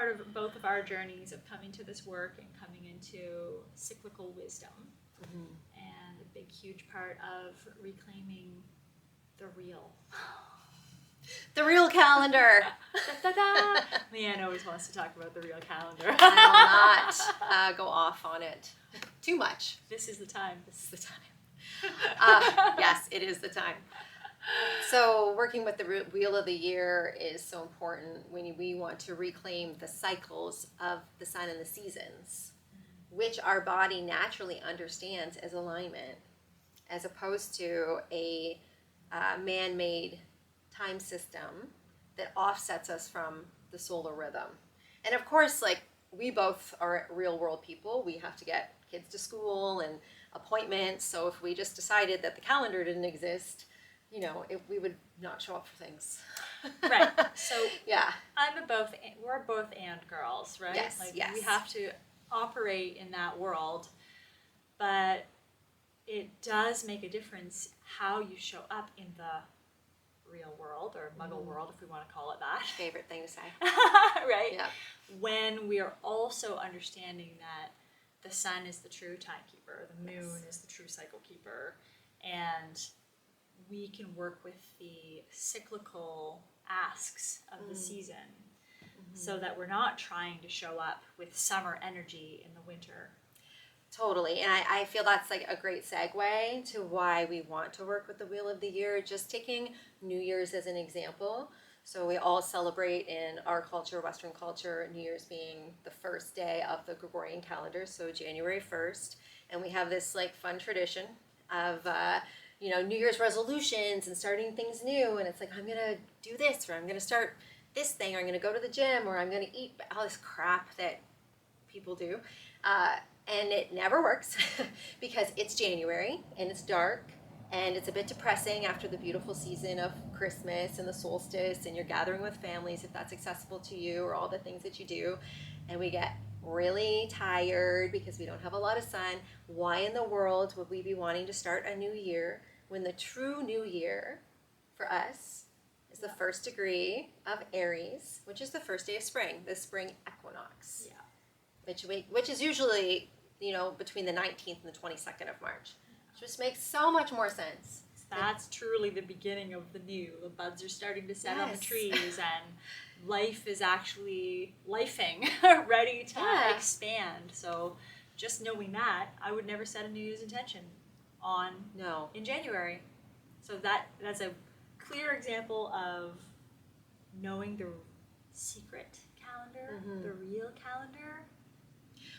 part of both of our journeys of coming to this work and coming into cyclical wisdom. And a big, huge part of reclaiming the real. The real calendar. Da, da, da. Leanne always wants to talk about the real calendar. I will not go off on it too much. This is the time. This is the time. Yes, it is the time. So working with the wheel of the year is so important when we want to reclaim the cycles of the sun and the seasons, which our body naturally understands as alignment, as opposed to a man-made time system that offsets us from the solar rhythm. And of course, like, we both are real world people. We have to get kids to school and appointments. So if we just decided that the calendar didn't exist, you know, we would not show up for things. Right. So yeah, we're both and girls, right? Yes, Like, yes. we have to operate in that world, but it does make a difference how you show up in the real world, or muggle world, if we want to call it that. favorite thing to say. Right? Yeah. When we are also understanding that the sun is the true timekeeper, the moon is the true cycle keeper, and we can work with the cyclical asks of the season, so that we're not trying to show up with summer energy in the winter. Totally. And I feel that's like a great segue to why we want to work with the Wheel of the Year. Just taking New Year's as an example. So we all celebrate in our culture, Western culture, New Year's being the first day of the Gregorian calendar, so January 1st. And we have this like fun tradition of, New Year's resolutions and starting things new. And it's like, I'm going to do this, or I'm going to start this thing, or I'm going to go to the gym, or I'm going to eat all this crap that people do. And it never works because it's January and it's dark and it's a bit depressing after the beautiful season of Christmas and the solstice, and you're gathering with families if that's accessible to you, or all the things that you do. And we get really tired because we don't have a lot of sun. Why in the world would we be wanting to start a new year when the true new year for us is the first degree of Aries, which is the first day of spring, the spring equinox? Yeah. Which is usually, between the 19th and the 22nd of March. It just makes so much more sense. That's truly the beginning of the new. The buds are starting to set on the Yes. trees, and life is actually lifing, ready to expand. So just knowing that, I would never set a New Year's intention in January. So that's a clear example of knowing the secret calendar, the real calendar.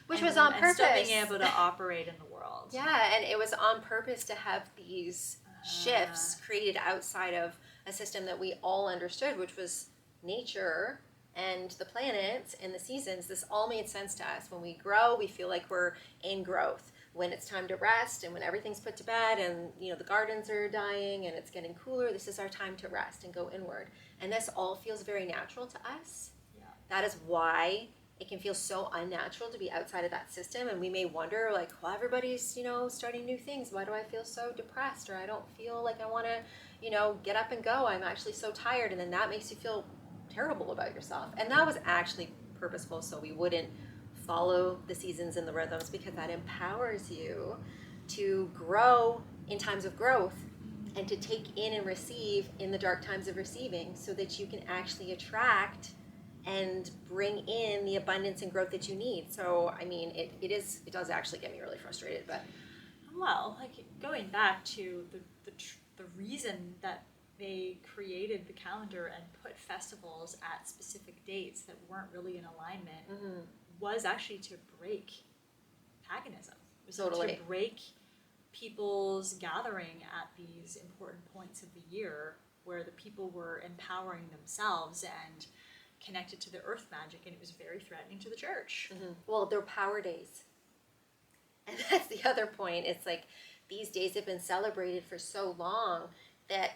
Which was on purpose. And still being able to operate in the world. Yeah, and it was on purpose to have these shifts created outside of a system that we all understood, which was nature and the planets and the seasons. This all made sense to us. When we grow, we feel like we're in growth. When it's time to rest and when everything's put to bed and the gardens are dying and it's getting cooler, this is our time to rest and go inward. And this all feels very natural to us. Yeah. That is why it can feel so unnatural to be outside of that system, and we may wonder, like, well, everybody's, starting new things. Why do I feel so depressed? Or I don't feel like I want to, get up and go. I'm actually so tired. And then that makes you feel terrible about yourself. And that was actually purposeful, so we wouldn't follow the seasons and the rhythms, because that empowers you to grow in times of growth and to take in and receive in the dark times of receiving, so that you can actually attract and bring in the abundance and growth that you need. So, I mean, it does actually get me really frustrated, but. Well, like, going back to the reason that they created the calendar and put festivals at specific dates that weren't really in alignment was actually to break paganism. It was Totally. to break people's gathering at these important points of the year where the people were empowering themselves and connected to the earth magic, and it was very threatening to the church. Well, they're power days. And that's the other point. It's like these days have been celebrated for so long that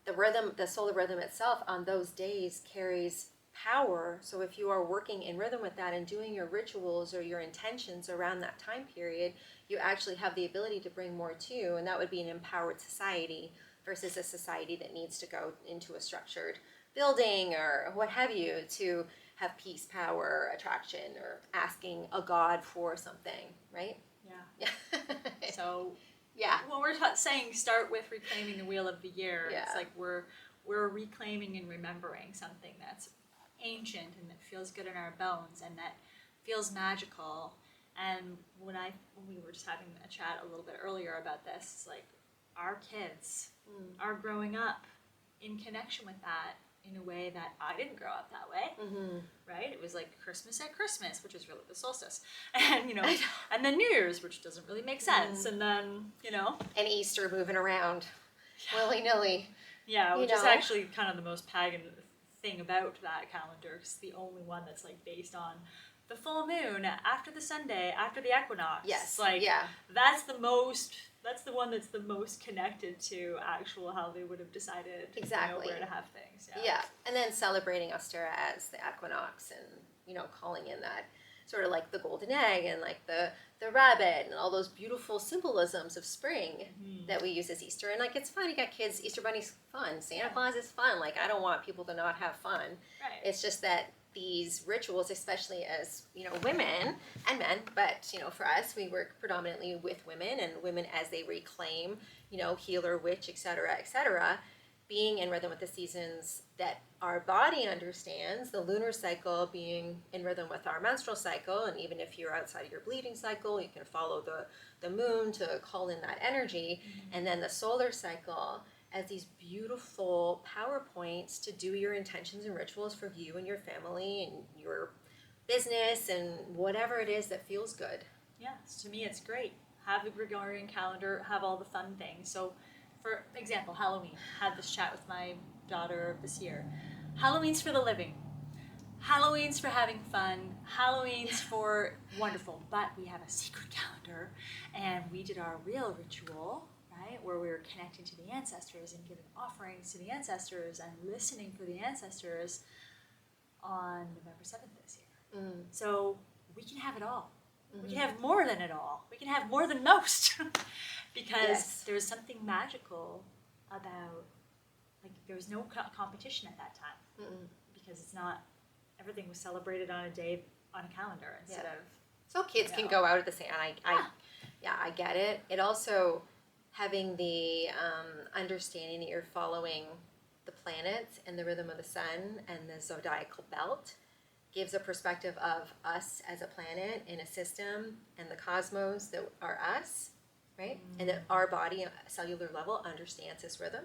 the solar rhythm itself on those days carries power. So if you are working in rhythm with that and doing your rituals or your intentions around that time period, you actually have the ability to bring more to, and that would be an empowered society versus a society that needs to go into a structured building or what have you to have peace, power, attraction, or asking a god for something, right? Yeah. Yeah. So yeah. when we're saying start with reclaiming the wheel of the year, it's like we're reclaiming and remembering something that's ancient and that feels good in our bones and that feels magical. And when we were just having a chat a little bit earlier about this, it's like our kids are growing up in connection with that in a way that I didn't grow up that way, right? It was like Christmas at Christmas, which is really the solstice, and and then New Year's, which doesn't really make sense, and then and Easter moving around willy nilly. Yeah, which is actually kind of the most pagan thing about that calendar. It's the only one that's like based on the full moon after the Sunday after the equinox. Yes, that's the most. That's the one that's the most connected to actual how they would have decided where to have things. Yeah, and then celebrating Ostara as the equinox, and calling in that sort of like the golden egg and like the rabbit and all those beautiful symbolisms of spring that we use as Easter. And like it's fun. You got kids. Easter Bunny's fun. Santa Claus is fun. Like I don't want people to not have fun. Right. It's just that these rituals, especially as women and men, but for us, we work predominantly with women and women as they reclaim, healer, witch, etc., being in rhythm with the seasons that our body understands, the lunar cycle being in rhythm with our menstrual cycle, and even if you're outside of your bleeding cycle, you can follow the moon to call in that energy, and then the solar cycle as these beautiful power points to do your intentions and rituals for you and your family and your business and whatever it is that feels good. Yes, to me it's great. Have the Gregorian calendar, have all the fun things. So, for example, Halloween. Had this chat with my daughter this year. Halloween's for the living. Halloween's for having fun. Halloween's for wonderful. But we have a secret calendar, and we did our real ritual, right, where we were connecting to the ancestors and giving offerings to the ancestors and listening for the ancestors on November 7th this year. So we can have it all. We can have more than it all. We can have more than most. Because there's something magical about, like, there was no competition at that time. Because it's not, everything was celebrated on a day, on a calendar instead of... So kids can go out at the same, I get it. It also, having the understanding that you're following the planets and the rhythm of the sun and the zodiacal belt gives a perspective of us as a planet in a system and the cosmos that are us, right? And that our body at a cellular level understands this rhythm,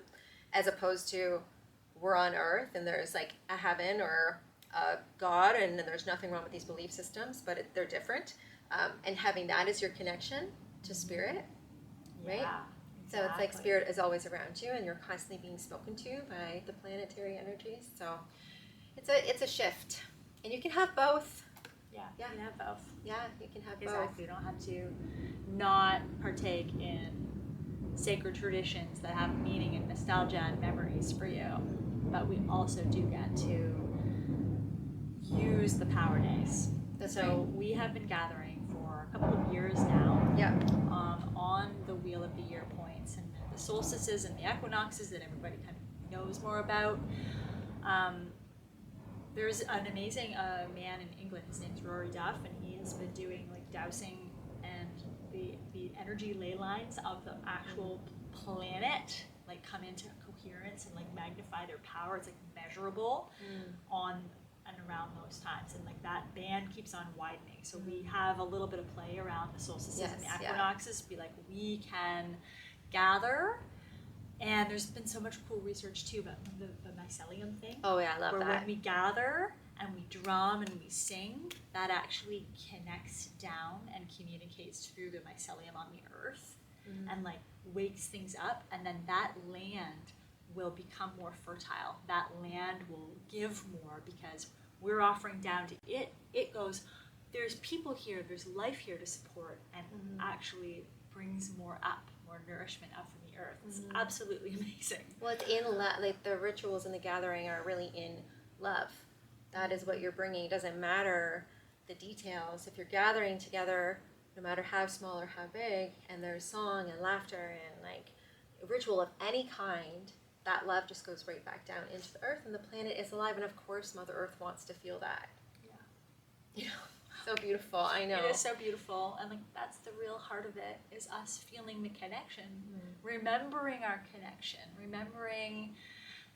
as opposed to we're on Earth and there's like a heaven or a God, and there's nothing wrong with these belief systems, but they're different. And having that as your connection to spirit, right? Yeah, So it's like spirit is always around you, and you're constantly being spoken to by the planetary energies. So it's a shift, and you can have both. Yeah, you can have both. Yeah, you can have both. Exactly. You don't have to not partake in sacred traditions that have meaning and nostalgia and memories for you, but we also do get to use the power days. That's so right. We have been gathering for a couple of years now. Yeah. On the Wheel of the Year points and the solstices and the equinoxes that everybody kind of knows more about. There's an amazing man in England. His name's Rory Duff, and he has been doing like dowsing and the energy ley lines of the actual planet like come into coherence and like magnify their power. It's like measurable on and around those times, and like that band keeps on widening. So we have a little bit of play around the solstices and the equinoxes. Be like, we can gather, and there's been so much cool research too about the mycelium thing. Oh yeah, I love where that. When we gather and we drum and we sing, that actually connects down and communicates through the mycelium on the earth, and like wakes things up, and then that land will become more fertile. That land will give more because we're offering down to it. It goes, there's people here, there's life here to support, and actually brings more up, more nourishment up from the earth. It's absolutely amazing. Well, it's in love. Like the rituals and the gathering are really in love. That is what you're bringing. It doesn't matter the details. If you're gathering together, no matter how small or how big, and there's song and laughter and like a ritual of any kind, that love just goes right back down into the earth, and the planet is alive. And of course, Mother Earth wants to feel that. You know, so beautiful. I know. It is so beautiful, and like that's the real heart of it, is us feeling the connection, remembering our connection, remembering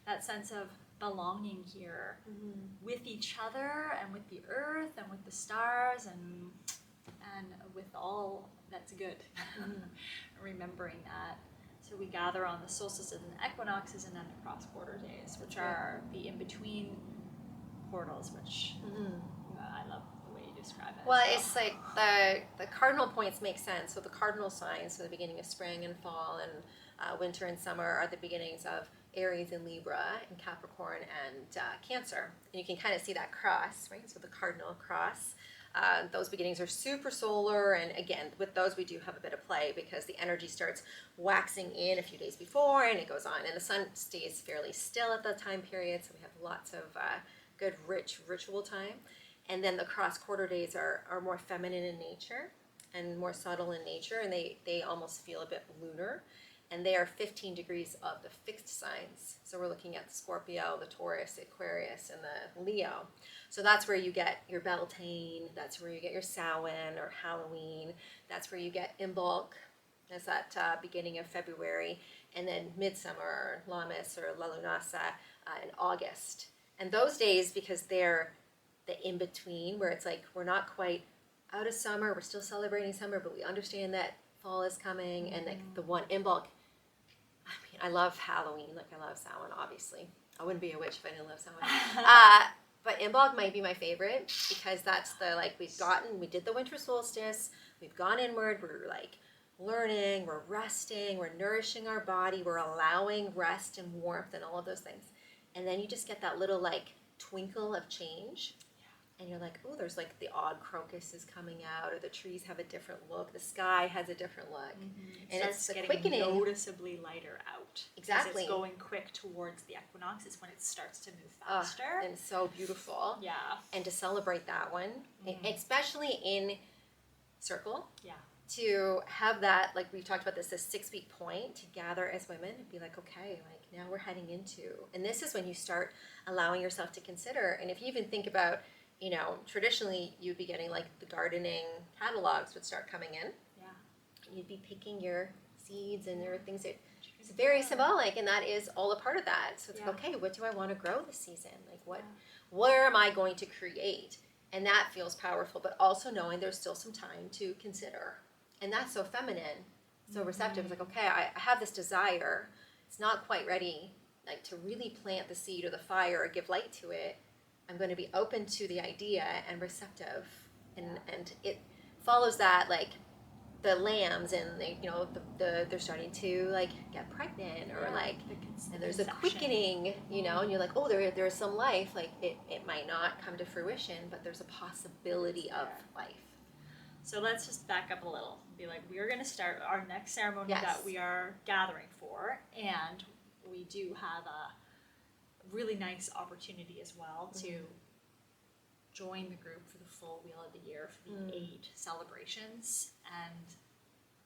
that sense of belonging here with each other and with the earth and with the stars and with all that's good. Remembering that. So we gather on the solstices and equinoxes, and then the cross quarter days, which are the in-between portals, which I love the way you describe it. Well, it's like the cardinal points make sense. So the cardinal signs, so the beginning of spring and fall and winter and summer, are the beginnings of Aries and Libra and Capricorn and Cancer. And you can kind of see that cross, right? So the cardinal cross. Those beginnings are super solar, and again, with those we do have a bit of play because the energy starts waxing in a few days before and it goes on, and the sun stays fairly still at that time period, so we have lots of good rich ritual time. And then the cross quarter days are more feminine in nature and more subtle in nature, and they almost feel a bit lunar, and they are 15 degrees of the fixed signs. So we're looking at the Scorpio, the Taurus, the Aquarius, and the Leo. So that's where you get your Beltane, that's where you get your Samhain or Halloween, that's where you get Imbolc, that's that beginning of February, and then Midsummer, Lammas or La Lunasa in August. And those days, because they're the in-between, where it's like we're not quite out of summer, we're still celebrating summer, but we understand that fall is coming, and like the one Imbolc, I mean, I love Halloween, like I love Samhain, obviously. I wouldn't be a witch if I didn't love Samhain. But Imbolc might be my favorite because that's the, like, we did the winter solstice, we've gone inward, we're like learning, we're resting, we're nourishing our body, we're allowing rest and warmth and all of those things. And then you just get that little like twinkle of change. And you're like, oh, there's like the odd crocus is coming out, or the trees have a different look, the sky has a different look. And it's getting quickening, noticeably lighter out. Exactly. It's going quick towards the equinoxes when it starts to move faster. And so beautiful. Yeah. And to celebrate that one, especially in circle. Yeah. To have that, like we've talked about this 6-week point to gather as women and be like, okay, like now we're heading into, and this is when you start allowing yourself to consider. And if you even think about, you know, traditionally you'd be getting like the gardening catalogs would start coming in. Yeah. And you'd be picking your seeds and your things that it's very symbolic, and that is all a part of that. So it's like, okay, what do I want to grow this season? Like where am I going to create? And that feels powerful, but also knowing there's still some time to consider. And that's so feminine, so receptive. It's like, okay, I have this desire. It's not quite ready, like to really plant the seed or the fire or give light to it. I'm going to be open to the idea and receptive, and it follows that, like the lambs and they, you know, they're starting to like get pregnant or like, and there's a quickening, you know, and you're like, oh, there's some life. Like it might not come to fruition, but there's a possibility of life. So let's just back up a little. Be like, we are going to start our next ceremony that we are gathering for, and we do have a really nice opportunity as well to join the group for the full Wheel of the Year for the 8 celebrations. And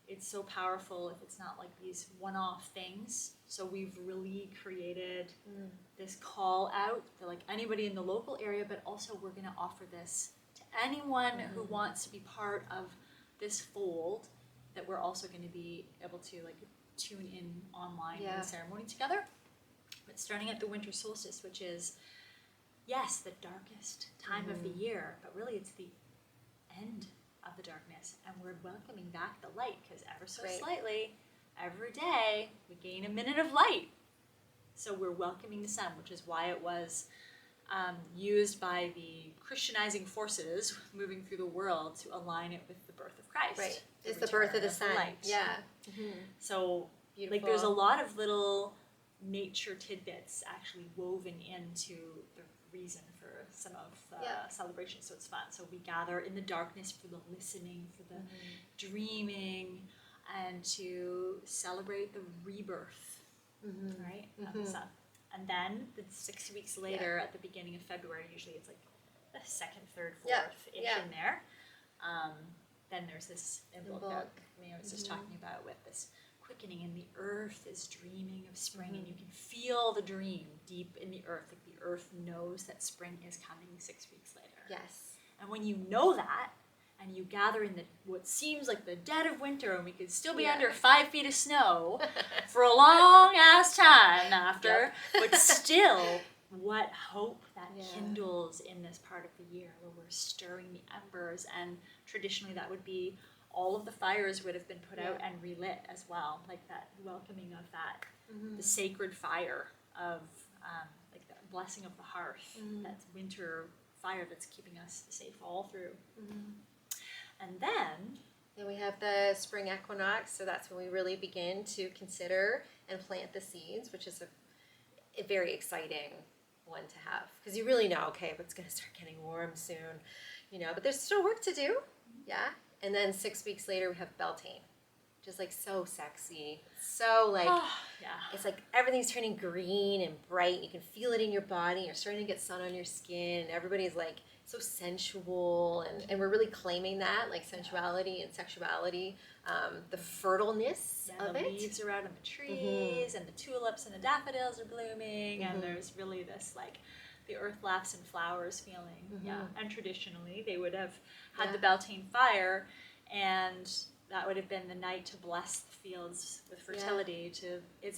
it's so powerful if it's not like these one-off things. So we've really created this call out for like anybody in the local area, but also we're going to offer this to anyone who wants to be part of this fold, that we're also going to be able to like tune in online in the ceremony together. But starting at the winter solstice, which is, yes, the darkest time of the year, but really it's the end of the darkness, and we're welcoming back the light, because ever so slightly, every day, we gain a minute of light. So we're welcoming the sun, which is why it was used by the Christianizing forces moving through the world to align it with the birth of Christ. Right. It's the birth of the sun. Light. Yeah. So, beautiful. Like, there's a lot of little nature tidbits actually woven into the reason for some of the celebrations, so it's fun. So we gather in the darkness for the listening, for the dreaming, and to celebrate the rebirth, right, of the sun. And then the 6 weeks later, at the beginning of February, usually it's like the 2nd, 3rd, 4th-ish in there. Then there's this Imbolc that Mia was just talking about, with this quickening, and the earth is dreaming of spring, and you can feel the dream deep in the earth. Like the earth knows that spring is coming 6 weeks later. Yes. And when you know that, and you gather in what seems like the dead of winter, and we could still be under 5 feet of snow for a long ass time after, but still, what hope that kindles in this part of the year where we're stirring the embers, and traditionally that would be all of the fires would have been put out and relit as well, like that welcoming of that, the sacred fire of like the blessing of the hearth, that winter fire that's keeping us safe all through. And then we have the spring equinox, so that's when we really begin to consider and plant the seeds, which is a very exciting one to have, because you really know, okay, but it's going to start getting warm soon, but there's still work to do. And then 6 weeks later we have Beltane, which is like so sexy, so like it's like everything's turning green and bright. You can feel it in your body. You're starting to get sun on your skin, and everybody's like so sensual, and we're really claiming that, like sensuality and sexuality, the fertileness of the it. Leaves are out on the trees, and the tulips and the daffodils are blooming, and there's really this like the earth laughs and flowers feeling. And traditionally they would have had the Beltane fire, and that would have been the night to bless the fields with fertility.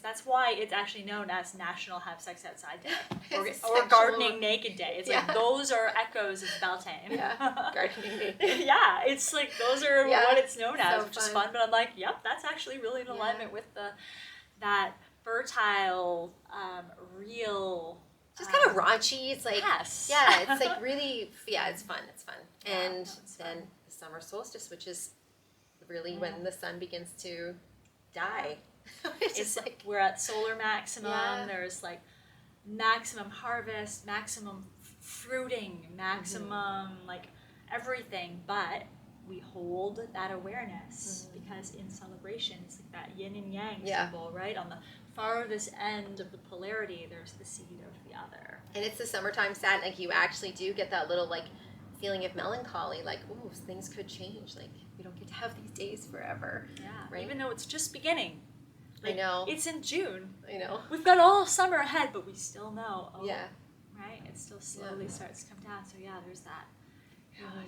That's why it's actually known as National Have Sex Outside Day, or Gardening Naked Day. It's like those are echoes of Beltane. Gardening naked. It's like those are what it's known as, So which is fun. But I'm like, yep, that's actually really in alignment with that fertile, real. Just kind of raunchy. It's like it's like really it's fun. It's fun. And then the summer solstice, which is really when the sun begins to die. It's like we're at solar maximum. There's like maximum harvest, maximum fruiting, maximum like everything, but we hold that awareness because in celebration it's like that yin and yang symbol, right? On the farthest end of the polarity there's the seed of the other. And it's the summertime sad, like you actually do get that little like feeling of melancholy, like, ooh, things could change, like we don't get to have these days forever. Right? Even though it's just beginning. Like, I know. It's in June. I know. We've got all summer ahead, but we still know. Right? It still slowly starts to come down. So there's that.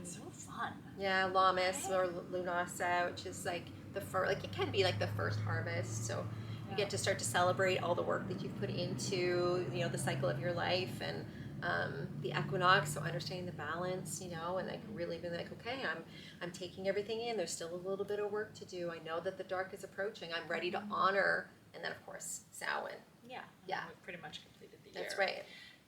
It's so fun. Lamas or Lunasa, which is like the first, like it can be like the first harvest. So you get to start to celebrate all the work that you've put into, the cycle of your life, and the equinox, so understanding the balance, and like really being like, okay, I'm taking everything in. There's still a little bit of work to do. I know that the dark is approaching. I'm ready to honor, and then of course Samhain. We've pretty much completed the year. That's right.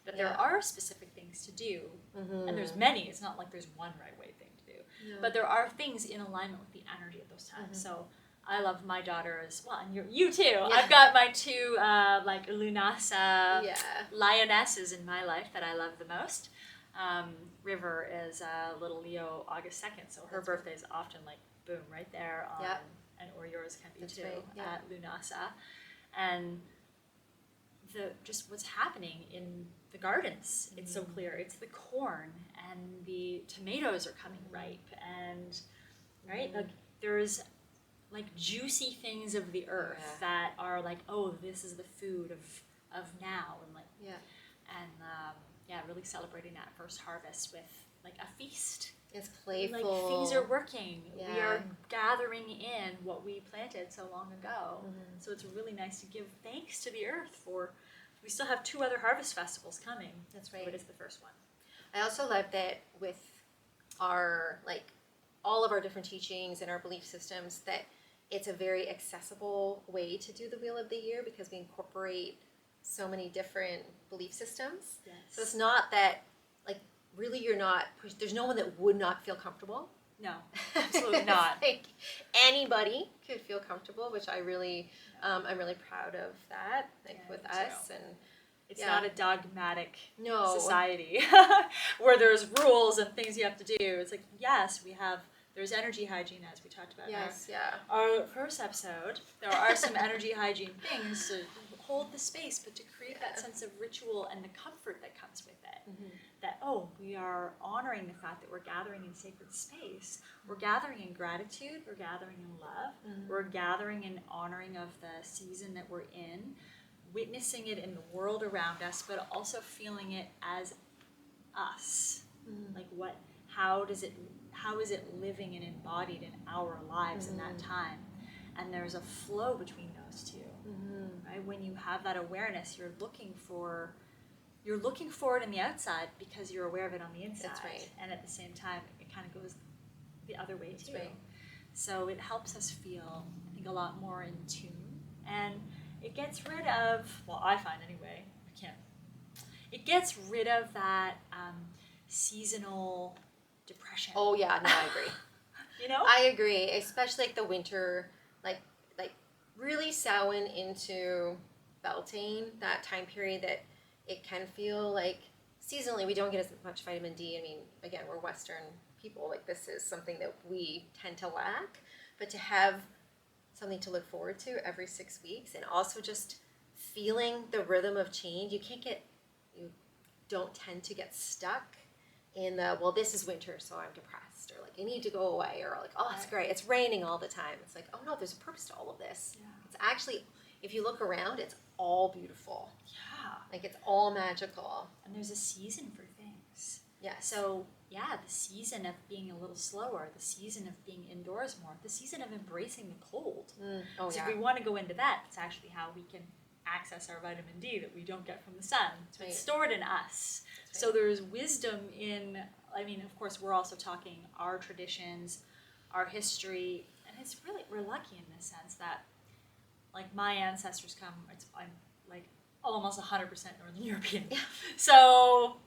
But there are specific things to do, and there's many. It's not like there's one right way thing to do, but there are things in alignment with the energy of those times. So I love my daughter as well, and you too. I've got my two like Lunasa lionesses in my life that I love the most. River is little Leo, August 2nd, so her birthday is often like boom right there on, and or yours can be too at Lunasa, and just what's happening in the gardens. It's so clear. It's the corn and the tomatoes are coming ripe, and like there's like juicy things of the earth that are like, oh, this is the food of now, and like really celebrating that first harvest with like a feast. It's playful. Like things are working. We are gathering in what we planted so long ago. So it's really nice to give thanks to the earth for. We still have 2 other harvest festivals coming. That's right. But it's the first one. I also love that with our like all of our different teachings and our belief systems, that it's a very accessible way to do the Wheel of the Year because we incorporate so many different belief systems. So it's not that like really you're not there's no one that would not feel comfortable. No, absolutely not. Like anybody could feel comfortable, which I really, I'm really proud of that. Like with us, and it's not a dogmatic No. society where there's rules and things you have to do. It's like, yes, we have, there's energy hygiene, as we talked about Yes, in yeah. our first episode. There are some energy hygiene things to hold the space, but to create that sense of ritual and the comfort that comes with it. Mm-hmm. That, oh, we are honoring the fact that we're gathering in sacred space. We're gathering in gratitude. We're gathering in love. Mm-hmm. We're gathering in honoring of the season that we're in, witnessing it in the world around us, but also feeling it as us. Mm-hmm. Like how is it living and embodied in our lives in that time? And there's a flow between those two, right? When you have that awareness, you're looking for it in the outside because you're aware of it on the inside. That's right. And at the same time, it kind of goes the other way too. Right. So it helps us feel, I think, a lot more in tune. And it gets rid of, well, I find anyway, it gets rid of that seasonal depression. Oh yeah, no, I agree. You know? I agree, especially like the winter, like really sowing into Beltane, that time period that it can feel like seasonally we don't get as much vitamin D. I mean, again, we're Western people, like this is something that we tend to lack, but to have something to look forward to every 6 weeks, and also just feeling the rhythm of change. You don't tend to get stuck in the, well, this is winter, so I'm depressed, or like I need to go away, or like, oh, it's great, it's raining all the time. It's like, oh no, there's a purpose to all of this. Yeah. It's actually, if you look around, it's all beautiful. Yeah. Like it's all magical. And there's a season for things. Yeah. So yeah, the season of being a little slower, the season of being indoors more, the season of embracing the cold. Oh, so yeah. if we want to go into that, it's actually how we can access our vitamin D that we don't get from the sun. So it's stored in us. Right. So there's wisdom in, I mean, of course, we're also talking our traditions, our history, and it's really, we're lucky in the sense that, like, my ancestors I'm like almost 100% Northern European. Yeah. So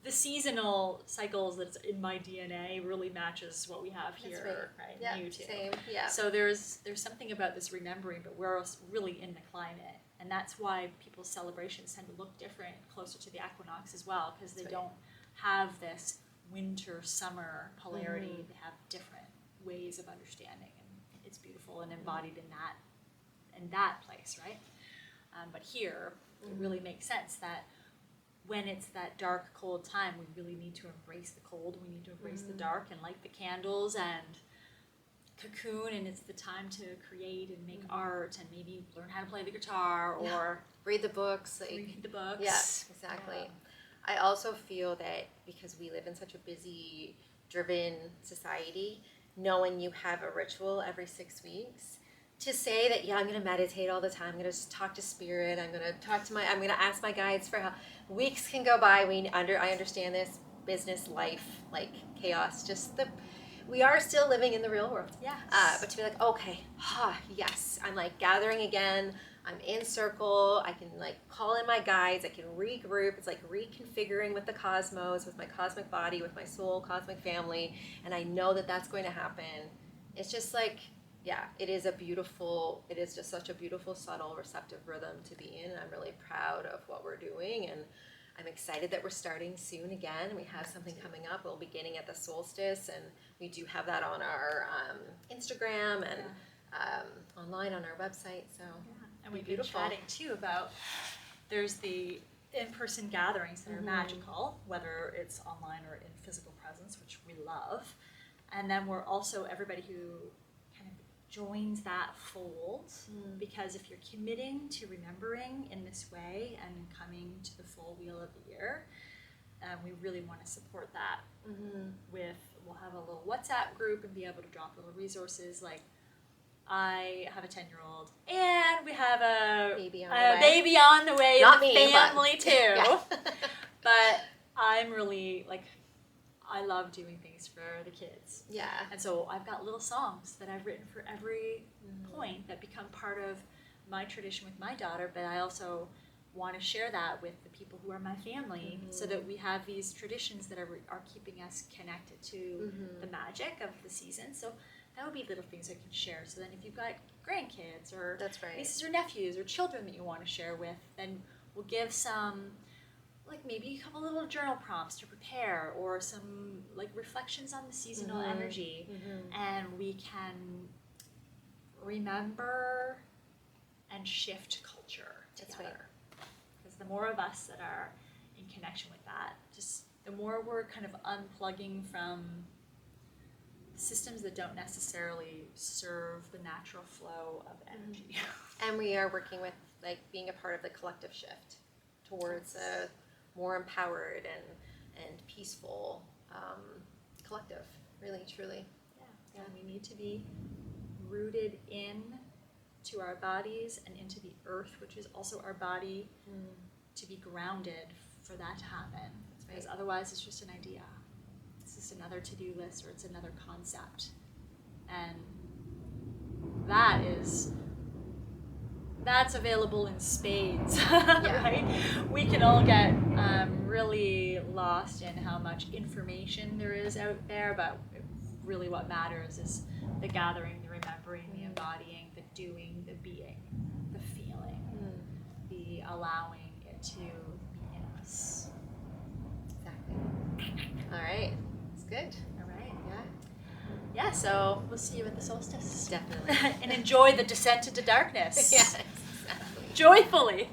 the seasonal cycles that's in my DNA really matches what we have here, right? Yeah, you too. Same. Yeah. So there's something about this remembering, but we're really in the climate, and that's why people's celebrations tend to look different closer to the equinox as well, because they don't have this winter-summer polarity. They have different ways of understanding, and it's beautiful and embodied in that place, right? But here, it really makes sense that when it's that dark, cold time, we really need to embrace the cold. We need to embrace the dark and light the candles and cocoon. And it's the time to create and make art and maybe learn how to play the guitar or read the books. Read the books. Yeah, exactly. Yeah. I also feel that because we live in such a busy, driven society, knowing you have a ritual every 6 weeks, to say that, yeah, I'm going to meditate all the time. I'm going to talk to spirit. I'm going to ask my guides for help. Weeks can go by. I understand this business life, like chaos. We are still living in the real world. Yes. But to be like, okay, yes, I'm like gathering again. I'm in circle. I can like call in my guides. I can regroup. It's like reconfiguring with the cosmos, with my cosmic body, with my soul, cosmic family. And I know that that's going to happen. It's just like, yeah, it is just such a beautiful, subtle, receptive rhythm to be in. And I'm really proud of what we're doing. And I'm excited that we're starting soon again. We have something coming up. We'll be beginning at the solstice. And we do have that on our Instagram and online on our website. So, and we've been chatting too about there's the in-person gatherings that are magical, whether it's online or in physical presence, which we love. And then we're also everybody who joins that fold, because if you're committing to remembering in this way and coming to the full wheel of the year, we really want to support that. We'll have a little WhatsApp group and be able to drop little resources. Like, I have a 10-year-old and we have a baby on the way. Not in the me, family but, too. Yeah. But I'm really I love doing things for the kids. Yeah. And so I've got little songs that I've written for every point that become part of my tradition with my daughter, but I also want to share that with the people who are my family, so that we have these traditions that are keeping us connected to the magic of the season. So that would be little things I can share. So then if you've got grandkids or nieces or nephews or children that you want to share with, then we'll give some, like maybe a couple little journal prompts to prepare, or some like reflections on the seasonal energy, and we can remember and shift culture together. Because the more of us that are in connection with that, just the more we're kind of unplugging from systems that don't necessarily serve the natural flow of energy. And we are working with like being a part of the collective shift towards a more empowered and peaceful collective, really, truly. Yeah. And we need to be rooted in to our bodies and into the earth, which is also our body, to be grounded for that to happen. Because otherwise it's just an idea. It's just another to-do list, or it's another concept. And that's available in spades, right? We can all get really lost in how much information there is out there, but really what matters is the gathering, the remembering, the embodying, the doing, the being, the feeling, the allowing it to be in us. Exactly. All right. That's good. All right. Yeah. Yeah, so we'll see you at the solstice. Definitely. And enjoy the descent into darkness. Yes, exactly. Joyfully.